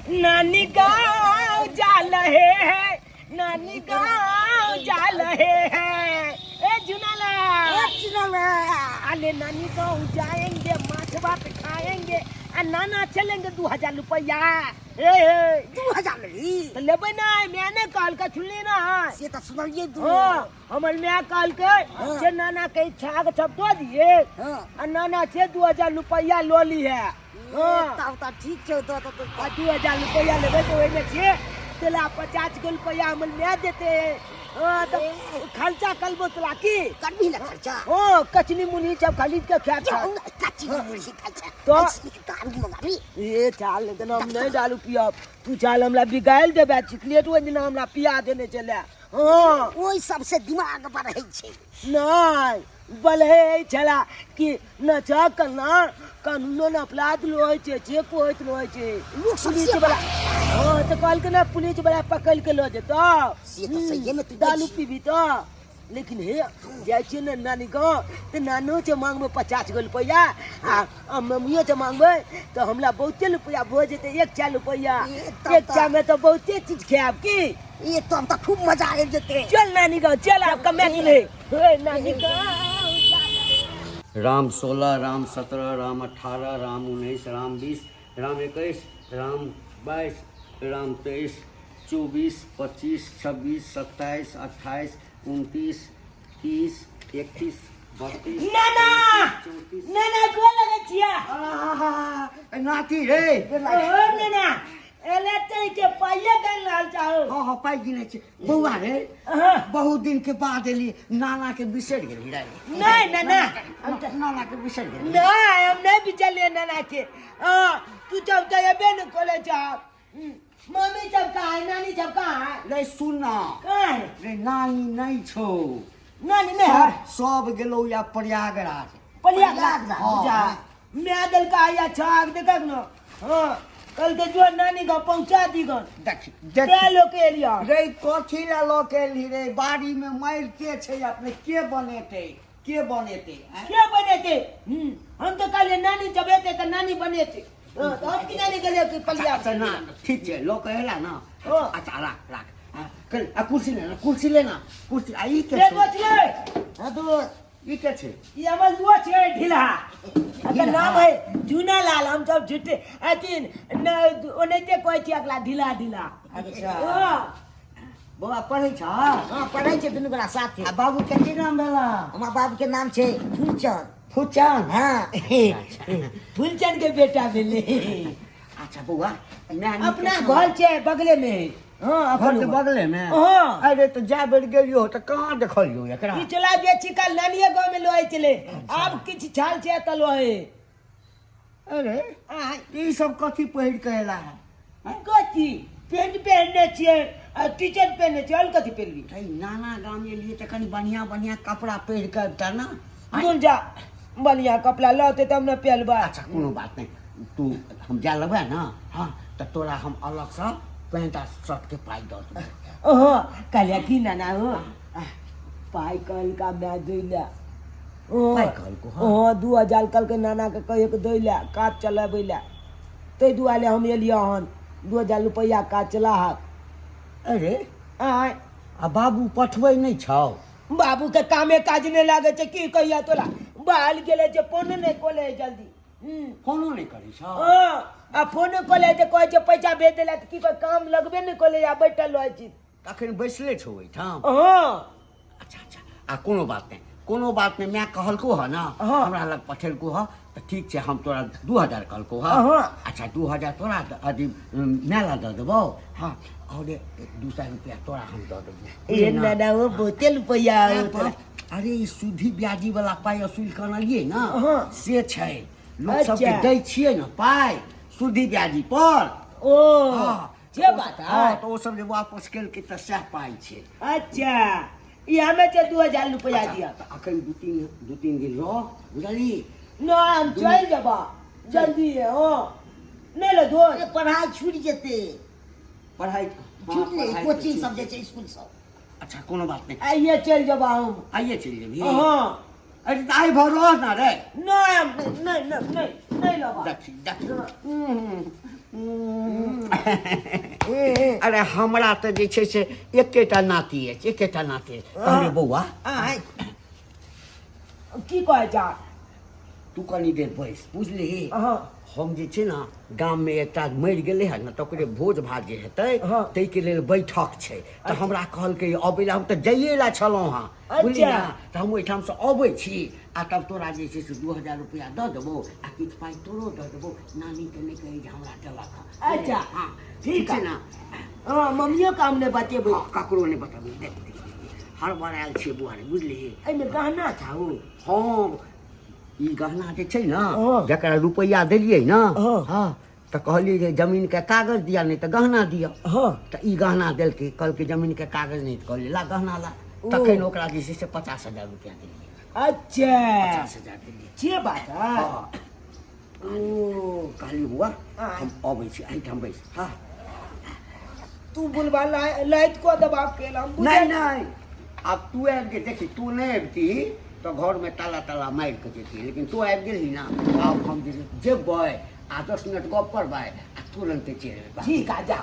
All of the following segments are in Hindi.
नानी गाँव जा रहे हैं, नानी गाँव जा रहे हैं। ए जुनाला अरे नानी गाँव जाएंगे, माछ भात खाएंगे, नाना चलेंगे 2000 रुपया। 2000 तो लेबे ना, मैंने कॉल का छुली ना से तो सुनलिए हमर मैं कॉल के जे नाना के इच्छा के सब दो दिए नाना से 2000 रुपया लो ली है। तब तो ठीक छौ। तो 2000 रुपया लेबे तो ओइमे छे तेला 50 गो रुपया हमर मैं देते। तो खर्चा कलबो तोला की करबी ना खर्चा। कचनी मुनी सब खरीद के खा कच्ची मुर्गी खर्चा तो दारू मंगाबी। ए चाल लेकिन हम नहीं दारू पियब, तू चाल हमरा बिगाइल देबे चिकलेट ओ दिन हमरा पिया देने चले। ओई सबसे दिमाग पर रहै छै नहीं बलहे छला कि नचा कना कानून अपराध लोय छे जे कोइत लोय छे लोग पुलिस वाला तो कल के ना पुलिस वाला पकड़ के लो जेतो से तो सही में तू दारू पीबी तो। लेकिन हे जाय छे ना नानी गाँव तो नानो से मांगबे 50 गो रुपया आ मम्मियो से मांगबे तो हमरा बहुते रुपया भो जेते 1 रुपया। एक चा में तो बहुते चीज खाब की ये तो हम तो खूब मजा आ जेते। चल नानी गाँव चल आप कमे के ले नानी गाँव। राम 16, राम 17, राम 18, राम 19, राम 20, राम 21, राम 22, राम 23, 24, 25, 26, 27, 28, 29, 30, 31, 32, नाना 34। नाना को लगे छिया नाती रे नाना एले ते के पाइए गन लाल चाहो। हाँ पाई गिने छे बौआ रे बहुत दिन के बाद एली नाना के बिसर गेली रे। नहीं नाना नाना के बिसर गेली नहीं हम नहीं बिचले नाना के। तू जब तो अबे न कॉलेज जा मम्मी सब कहाँ है, नानी सब कहाँ है? रे सुना कहाँ है? रे नानी नहीं छो, नानी नहीं है? सब गेलो या प्रयागराज। प्रयागराज हाँ। जा मैं दल का आया छाग देखक न। कल के जो नानी का पहुंचा दी गन देख ते लोग के एरिया रे कथी ला लो के ली रे बाड़ी में मार के छे अपने के बनेते क्या बने थे? हम तो कल नानी जब थे तो नानी बने थे। तो अब की नानी के लिए पलिया अच्छा ना ठीक है लो कहेला ना। हाँ। अच्छा रख कल कुर्सी लेना कुर्सी आई के ये छे? बचले हां तो ई के छे? ये हमर दुआ छे ढिला का नाम है जूना लाल। हम सब झूठे अतिन न ओनेते कोई छे अगला ढिला। अच्छा बौआ पढ़ै छ? हां पढ़ै छै दुनु गोरा साथे। आ बाबू के की नाम भेला? हमर बाबू के नाम छै फूलचंद। फुचन। हां फूलचंद के बेटा भेले। अच्छा बौआ मैं अपना घर छे बगले में। घर के बगले में। हाँ। अरे तो जा बेर गेलियो तो कहाँ देखलियो एकरा? ई चला बेची का नानिया गांव में लोए चले अब किछ छाल छे त लोए। अरे ई सब कथी पहिर के एला है? कथी पेंट पहनने छिए टी शर्ट पहनने छिए और कथी पहनबी? भाई नाना गांव में लिए तो कनी बढ़िया कपड़ा पहिर के अबता ना। बोल जा बढ़िया कपड़ा लाते तब न पहनबा। अच्छा कोनो बात नहीं तू हम जा लेबे ना। हाँ तो तोरा हम अलग से पैंट आ शर्ट के पाई दो कहलिया की नाना हो पाई कल का मैं दैला पाई कहल को, हाँ। 2000 कल के नाना के कहे के दैला काज चलाबैला तै दुआले हम एलिया हन 2000 रुपया काज चला। अरे आय आ बाबू पठबै नहीं छौ? बाबू के कामे काज नहीं लागे छे की कहिया तोरा बाल गेले छे फोन नहीं खोले जल्दी। फोनो नहीं करी छौ? आ फोन खोले छे कहे छे पैसा भेज देला त की कोई काम लगबे नहीं खोले या बैठल रहै छी। अखन बैसले छौ ओइठाम? अच्छा आ कोनो बात नहीं मैं कहलको है ना हमरा लग पठेलको है तो ठीक है हम तोरा 2000 कहलको है। अच्छा 2000 तोरा अथी मेला दे देबो। हाँ और 200 रुपया तोरा हम दे देबो। ये नाना वो बहुते रुपया अरे ई सुधी ब्याजी वाला पाई असूल करलिए ना से छै लोग सब के दै छिए ना पाई सुधी ब्याजी पर। ये बात है तो वो सब जे वापस केल के त सह पाई छै। अच्छा ये हमें 2000 रुपया दिया अखन दू तीन दिन रह बुझली ना हम चल जबा जल्दी है। नहीं लो दो पढ़ाई छूट जेते। पढ़ाई छूट नहीं कोचिंग सब जे छै स्कूल सब। अच्छा कोनो बात नहीं आइए चल जबा हम आइए चल जेबी। अरे आई भर रह ना रे। नहीं लो देख अरे हमरा तऽ जे छै से एकेटा नाती अछि एकेटा नाती अछि कहलियै बौआ की कहै जा तू कनी देर बैस बुझली हाँ हम जे छै ने गाममे एकटा मरि गेलै है ने तऽ ओकरे भोज भात जे हेतै हाँ। ताहिके लेल बैठक छै तऽ हमरा कहलकै अबै लए हम तऽ जाइए लए छलहुँ हँ बुझली अच्छा। ने तऽ हम ओहिठामसँ अबै छी आ तब तोरा जे छै से 2000 रुपया दऽ देबौ आ किछु पाइ तोरो दऽ देबौ नानीके नहि कही जे हमरा देलक हँ अच्छा। हाँ ठीक छै है। ने हाँ मम्मियो काम ने बतेबै हाँ, ककरो नहि बतेबै देख हर बार आयल छियै बुआरी बुझली एहिमे गहना था ओ हाँ ई गहना जे छै ने हाँ। जकरा रुपैआ देलियै ने हाँ। हाँ तऽ कहलियै जे जमीनके कागज दिया नहीं तऽ गहना दिया हाँ तऽ ई गहना देलकै कहलकै जमीनके कागज नहीं तऽ कहलियै ला गहना ला तखन ओकरा जे छै से 50,000 रुपया देलियै अच्छा 50,000 देलियै से बात है हाँ ओ कहलियै बुआ हाँ। हम अबै छी एहिठाम बैस हाँ तू बुलवा लाइट को दबाव केला हम नहीं नहीं अब तू आबि के देखी तू नहीं अबती तो घर में ताला ताला मार के देती लेकिन तू आबि गेली ना अब हम जेबै आ 10 मिनट गप करबै आ तुरंते चलि एबै ठीक है जा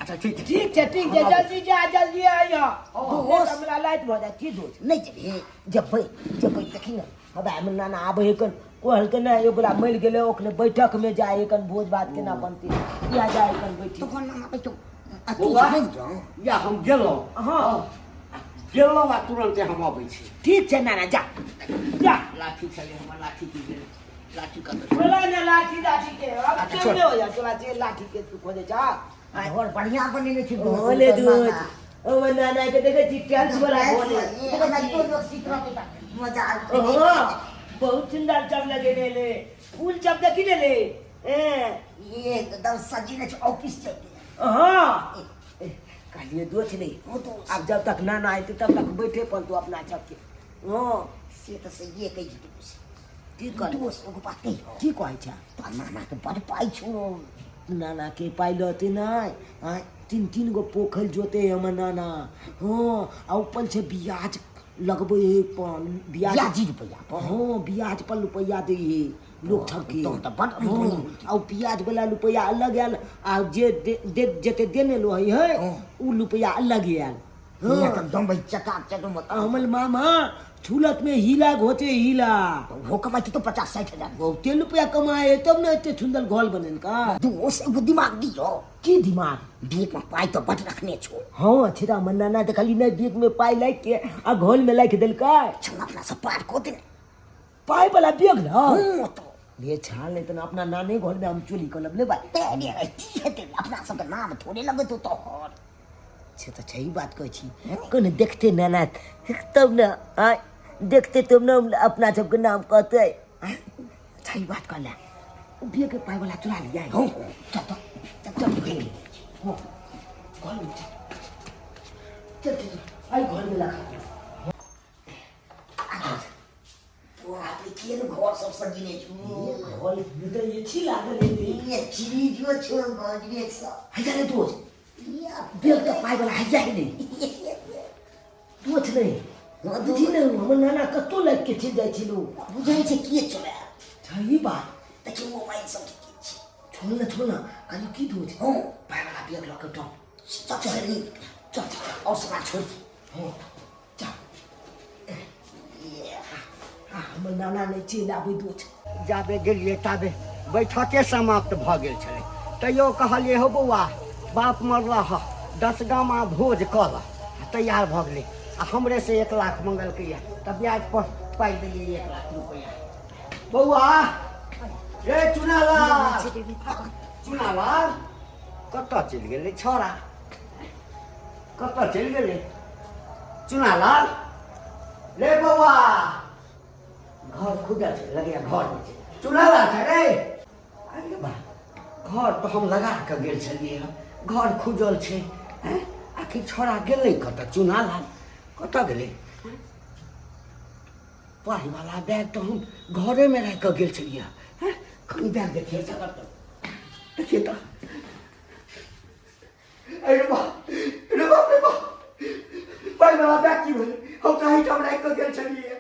अच्छा ठीक है ठीक है जल्दी जा जल्दी आइया दोस्त। हमरा लाइट भऽ जाए की दोस्त नहीं जेबे जबै देखी ना हमरा में नाना आबे है कहलकै ना एगोला मरि गेलै ओकरे बैठक में जाए कन भोज भात केना बनती या जाए कन बैठी तो कोन नाम तो तू बौआ नहीं जाओ या हम गेलहुँ हाँ गेलहुँ आ तुरंते हम अबै छी ठीक है नाना जा जा लाठी छलै हमर लाठी की गेल लाठी कतऽ चला ना लाठी के अब अच्छा, क्यों नहीं हो जा चला जे लाठी के तू खोजे जा और बढ़िया बनेने छी बोले दूध ओ नाना के देखे चिट्ठियाल वाला बोले देखो ना तो लोग सीखरा बेटा मजा आ हाँ बहुत सुंदर जब लगे ले फूल जब देखी ले ये एकदम सजीने ऑफिस चलते हाँ कहलिए दो नहीं वो तो अब जब तक नाना आए तब तक बैठे पर तू अपना छके हाँ से तो सही है कही तू की कर दोस्त को बात नहीं की कहै छै तो नाना के बड़ पाई छोड़ो नाना के पाइलट नहीं तीन गो पोखर जोते हमर नाना हाँ आ ऊपर से ब्याज लगबे है पन ब्याज ब्याजी रुपया पर हाँ ब्याज पर रुपया दे है लोग ठके तो बड़ और ब्याज वाला रुपया अलग आयल आ जे जते देने लो है हाँ। उ रुपया अलग आयल ये तो दम भाई चकाचक मत हमल मामा छुलत में हीला घोटे हीला वो कमाई तो 50-60 हजार बहुते रुपया कमाए तब ना इतने सुंदर घर बने का दोस्त वो दिमाग दियो की दिमाग बीक में पाई तो बट रखने छो हाँ छिरा मन्ना ना तो खाली ना बीक में पाई लाइक के आ घोल में लाइक दिल का छन अपना सब पार को दे पाई वाला बीक ना हां तो ये छाल नहीं तो ना अपना नानी घोल में हम चोली कलब ले भाई तेरे ते अपना सब का नाम थोड़े लगे तो और छे तो सही बात कह छी कौन देखते नाना तब ना देखते तुम ना अपना सब के नाम कहते सही बात कर ले बीक के पाई वाला चुरा लिया है हो चल चल हो घर में चल आई घर में लगा वो आप के घर सब सजीने छो घर में तो ये छी लागल है ये चीज जो छो गजरे सब हजार दो या बीक के पाई वाला हजार नहीं दोछ नहीं बुझी नहीं हमर नाना कतो लग के चल जाय छिलो बुझाई छे किए चले सही बात देखिए मोबाइल सब की छे छोड़ ना कल की दोछ हो पाई वाला बीक लग के तो चल चल और सब छोड़ हो चल ये हमर नाना नहीं चल आबै दोछ जाबे गेलियै ताबे बैठके समाप्त भऽ गेल छलै तैयो कहलियै हो बौआ बाप मरला ह 10 गामा भोज कल तैयार भऽ गेलै आ हमरे से 1 लाख मंगलकै या तऽ ब्याज पर पाइ देलियै 1 लाख रुपया बौआ रे चुनालाल कतऽ चलि गेलै छोरा कतऽ चलि गेलै चुनालाल रे बौआ घर खुदल छै लगैया घर में छै चुनालाल छै रे अरे बा घर तो हम लगा के गेल छलियै हँ घर खुजल छै हैं आखिर छोरा गेलै कतऽ चुनालाल कतऽ गेलै पाइ वाला बैग तो हम घरे में रह के गेल छलियै हैं कहीं बैग देखिए सकर तो देखिए तो अरे बाप रे बाप पाइ वाला बैग की भेलै हम कहीं ठाम रह के गेल छलियै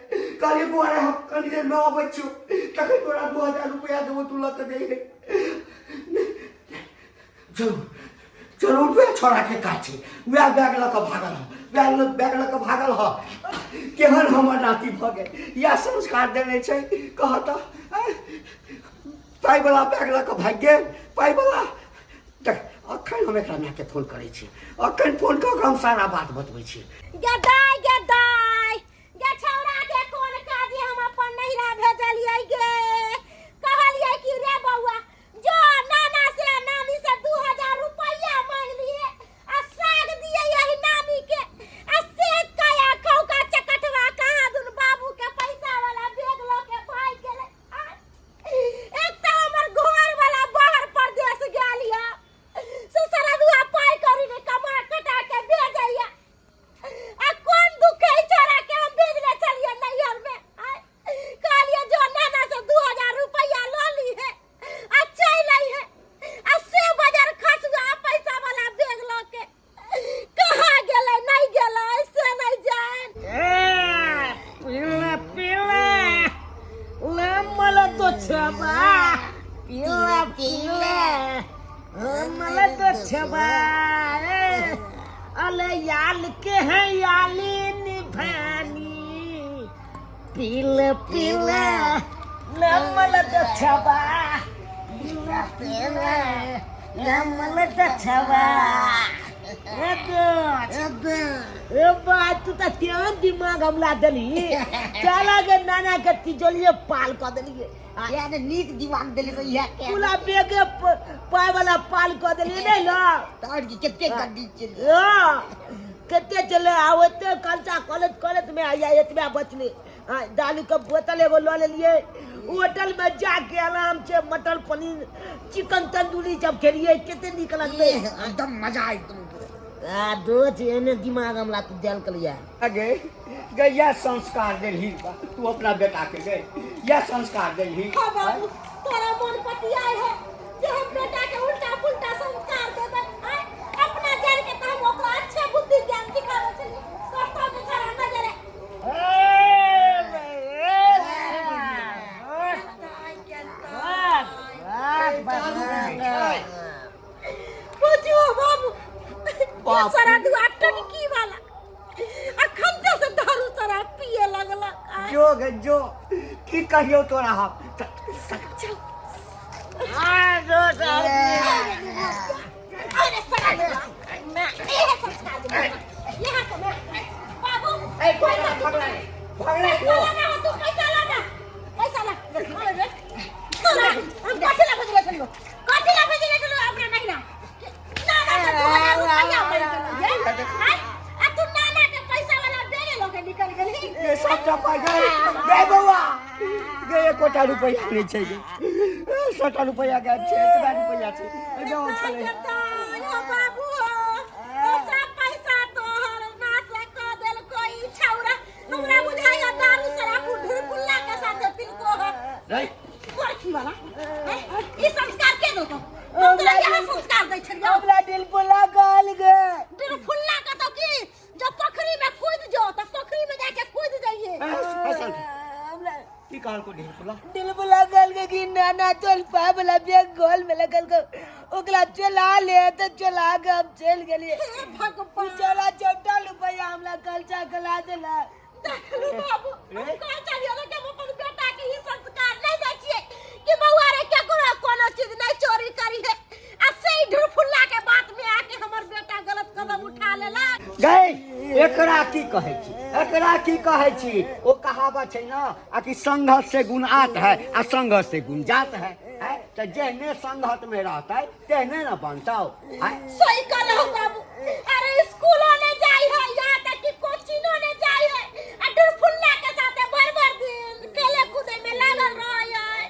कहलियै बुआरे हम कनी देर में अबै छियौ तखन तोरा 2000 रुपया देबो तू लऽ के दे चलो चलो वे छोड़ा के काछे वे बैग लक भागल बैग लक भागल ह केहन हमर नाती भगे या संस्कार देने छै कहता पाई वाला बैग लक भाग गेल पाई वाला देख अखन हम एकरा माँ के फोन करे छी अखन फोन क के हम सारा बात बतबै छी गदाई गे छौड़ा के कोन काजी हम अपन नहिरा भेजलियै गे कहलियै कि रे बौआ जो नाना से नानी से 2000 रुपया मांग लिए आ साग दिए यही नानी के आ से काया खौका चकटवा कहां दुन बाबू के पैसा वाला बैग ल के भाग गेले एक त हमर घर वाला बाहर परदेश गेलिया ससुरा दुआ पाई करी ने कमा कटा के भेजैया आ कौन दुख है छोरा के हम भेजले चलिए नैहर में कहलिए जो नाना से 2000 रुपया लो ली है आ चल आई है आ से बाजार खसुआ पैसा वाला बैग लो के कहां गेले नहीं गेले से नहीं जान पिला मला तो छबा पिला मला तो छबा अले याल के है याली निभानी पिला मला तो छबा पिला मला तो छबा ए बात तू त्या दिमाग हमला दली चला गे नाना के तिजोलिए पाल क दलिए यार नीक दिमाग देले तो यह के पूरा बेगे पाय वाला पाल क दलिए नहीं ला तार की कितने गड्डी चली कितने चले आवते कलचा कॉलेज में आया इतना बचले दालू का बोतल एगो ले लिए होटल में जाके आराम से मटर पनीर चिकन तंदूरी जब खेलिए कितने निकल गए एकदम मजा आई तुम दो एने दिमाग हमला तू देल कलिया अगे गे यह संस्कार देलही तू अपना बेटा के गे यह संस्कार देलही हां बाबू तोरा मन पतियाय है जे हम बेटा के उल्टा पुल्टा संस्कार देबै अपना जान के त हम ओकरा अच्छे बुद्धि ज्ञान सिखाबै छी करता के खरा नजरे पूछो बाबू सारा दुआ टनकी वाला अखन से दारू सारा पिए लगला जो की कहियो तोरा हम अरे सारा मैं ये संस्कार दूंगा यहां से मैं बाबू ए भगला ना तू पैसा ला अरे तोरा हम काठिला भेजले चलो अपना नहीं ना तू नाना के पैसा वाला बेरे लोग निकल गेली ये सब चपा गए गे बउआ गे 1 रुपया नहीं छै गे 100 रुपया गे छै 1 रुपया छै जाओ चले बाबू सब पैसा तोहर नाश क देल कोई छौरा हमरा बुझाया दारू सरा ढेर पुल्ला के साथ तिनको रे कोठी वाला ई संस्कार के दो तो तोरा यहां संस्कार दै छलियो हमला दिल पुला गाल गे दिल फुल्ला का तो की जब पोखरी में कूद जाओ तो पोखरी में जाके कूद जाइए की कहल को ढेर पुला दिल पुला गाल गे कि नाना चल पावला बैग गोल में लगल को ओकला चला ले तो चला के हम चल गेलिए भगवान चला 14 रुपया हमला कलचा कला देला बाबू कह चलियो के हम अपन बेटा के ही संस्कार नहीं दै छिए कि बउआ रे के कोनो चीज नहीं चोरी करी है आ से ढेर फुल्ला के बात में आके हमर बेटा गलत कदम उठा लेला गए एकरा की कहे छी ओ कहावत छै ना आ कि संघर्ष से गुण आत है आ संघर्ष से गुण जात है तो जेहने संघर्ष में रहता है तेहने न बनता सही कहलहो बाबू अरे स्कूलों ने जाई है यहाँ तक कि कोचिंगों ने जाई है अडर फुल्ला के साथ भर दिन खेले कूदे में लागल रह है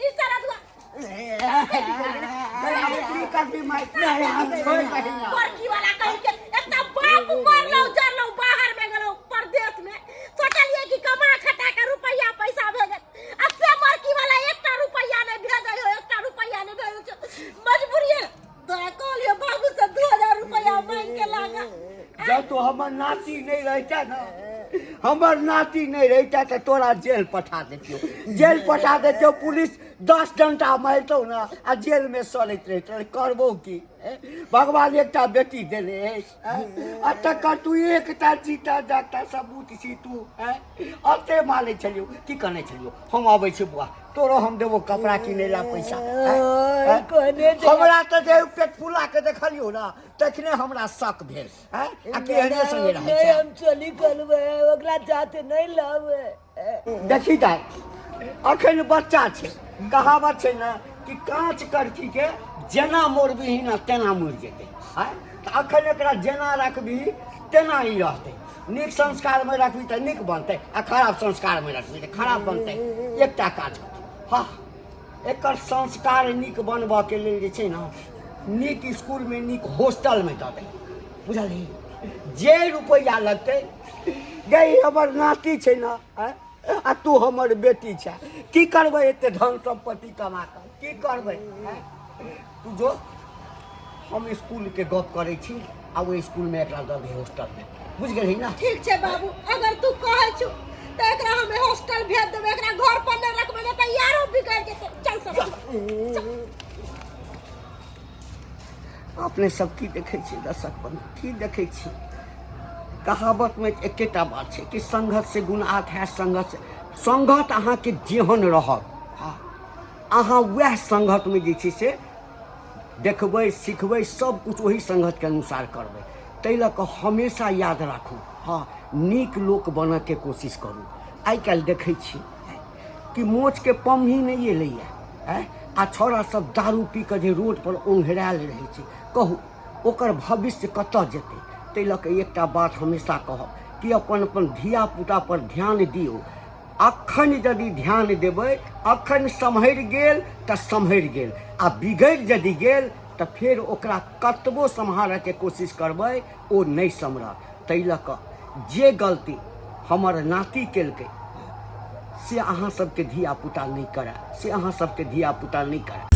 इस तरह की वाला कह के एकटा बाप कर लो जर लो बाहर में गेलो परदेश में सोचलिए कि कमा खटा के रुपया पैसा भेजत आ से मरकी वाला 1 रुपया नहीं भेजै हो 1 रुपया नहीं भेजै मजबूरी है तो कहलिए बाबू से 2000 रुपया मांग के लागा जब तो हमर नाती नहीं रहता ना हमर नाती नहीं रहता तो तोरा जेल पठा देतियो पुलिस 10 डंटा मारितौ ना आ जेल में सड़ैत रहितौ करबो की भगवान एकटा बेटी देने आ तकर तू एकटा जीता जागता सबूत छी तू अते मानै छलियो की कने छलियो हम आबै छी बुआ तोरो हम देबो कपड़ा किनै ला पैसा हमरा त जे पेट फुला के देखलियो ना तखने हमरा शक भेल आ केहने संगे रहै छै हम चली करबै ओकरा जाते नहीं लावे देखी दाय अखन बच्चा छै कहावत छै ना कि कांच करखी के जेना मोड़बिही ना तेना मरि जेतै तऽ अखन एकरा जेना रखबिही तेना ही रहतै नीक संस्कार में रखबी तऽ नीक बनतै आ खराब संस्कार में रखबी तऽ खराब बनतै एकटा काज हाँ एकर संस्कार नीक बनबऽ के लेल जे छै ना नीक स्कूल में नीक हॉस्टल में दऽ दै बुझलही जे रुपैआ लगतै गई हमर नाती छै ना आ तू हमर बेटी छै की करबै एते धन संपत्ति कमा कऽ की करबै तू जो हम स्कूल के गप करै छी आ वो स्कूल में एकरा दऽ दे हॉस्टल में बुझ गेलही ना ठीक छै बाबू अगर तू कहै छु त एकरा हमें हॉस्टल भेज देबै एकरा घर पर नै रखबै त यारो बिगड़ जेतै चल सब अपने सब की देखै छी दर्शक बंधु की देखै छी कहावत में एकेटा बात छै कि संगत से गुनाह है संगत अहाँ के जेहन रहत हाँ अहाँ वह संगत में जे छै से देखबै सिखबै सब कुछ वही संगत के अनुसार करबै तै लऽ कऽ हमेशा याद राखू हाँ नीक लोक बनऽ के कोशिश करू आइ काल्हि देखै छी कि मोच के पम्ही नहीं एलैया आ छौड़ा सब दारू पी कऽ जे रोड पर ओंघरायल रहै छै कहू ओकर भविष्य कतऽ जेतै तै लऽ कऽ एकटा बात हमेशा कहब कि अपन अपन धिया पुता पर ध्यान दियौ अखन यदि ध्यान देबै अखन सम्हरि गेल तऽ सम्हरि गेल आ बिगड़ि यदि गेल तऽ फेर ओकरा कतबो सम्हारऽके कोशिश करबै ओ नहि सम्हरत तै लऽ कऽ जे गलती हमर नाती केलकै से अहाँ सबके धिया पुता नहीं करे से अहाँ सबके धिया पुता नहीं करे